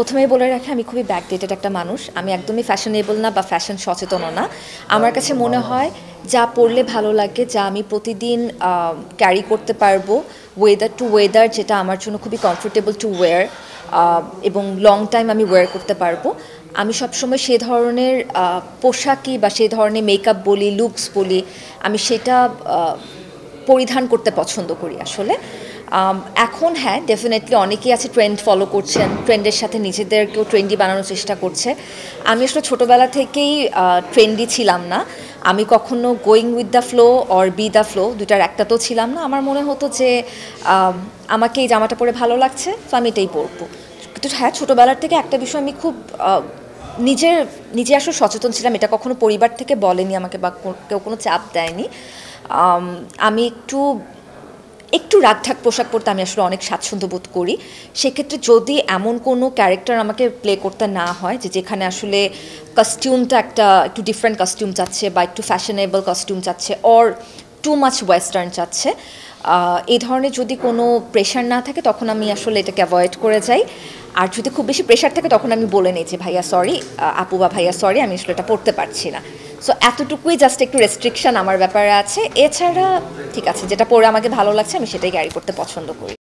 প্রথমেই বলে রাখি আমি খুবই ব্যাকডেটেড একটা মানুষ। আমি একদমই ফ্যাশনেবল না বা ফ্যাশন সচেতনও না। আমার কাছে মনে হয় যা পরলে ভালো লাগে, যা আমি প্রতিদিন ক্যারি করতে পারবো, ওয়েদার টু ওয়েদার, যেটা আমার জন্য খুবই কমফোর্টেবল টু ওয়্যার এবং লং টাইম আমি ওয়্যার করতে পারবো, আমি সবসময় সে ধরনের পোশাকই বা সেই ধরনের মেকআপ বলি, লুকস বলি, আমি সেটা পরিধান করতে পছন্দ করি আসলে। এখন হ্যাঁ, ডেফিনেটলি অনেকেই আছে ট্রেন্ড ফলো করছেন, ট্রেন্ডের সাথে নিজেদেরকেও ট্রেন্ডি বানানোর চেষ্টা করছে। আমি আসলে ছোটোবেলা থেকেই ট্রেন্ডি ছিলাম না। আমি কখনো going with the flow or B the flow দুটার একটাতেও ছিলাম না। আমার মনে হতো যে আমাকে এই জামাটা পরে ভালো লাগছে, তো আমি এটাই পরবো। কিন্তু হ্যাঁ, ছোটোবেলার থেকে একটা বিষয় আমি খুব নিজে আসলে সচেতন ছিলাম। এটা কখনো পরিবার থেকে বলেনি আমাকে বা কেউ কোনো চাপ দেয়নি। আমি একটু রাগঢাক পোশাক পরতে আমি আসলে অনেক স্বাচ্ছন্দ্য বোধ করি। সেক্ষেত্রে যদি এমন কোনো ক্যারেক্টার আমাকে প্লে করতে না হয় যেখানে আসলে কস্টিউমটা একটু ডিফারেন্ট কস্টিউম চাচ্ছে বা একটু ফ্যাশনেবল কস্টিউম চাচ্ছে অর টু মাচ ওয়েস্টার্ন চাচ্ছে, এই ধরনের যদি কোনো প্রেশার না থাকে তখন আমি আসলে এটাকে অ্যাভয়েড করে যাই। আর যদি খুব বেশি প্রেশার থাকে তখন আমি বলে নিই যে ভাইয়া সরি, আপু বা ভাইয়া সরি, আমি আসলে এটা পড়তে পারছি না। সো এতটুকুই জাস্ট একটু রেস্ট্রিকশন আমার ব্যাপারে আছে। এছাড়া ঠিক আছে, যেটা পরে আমাকে ভালো লাগছে আমি সেটাই ক্যারি করতে পছন্দ করি।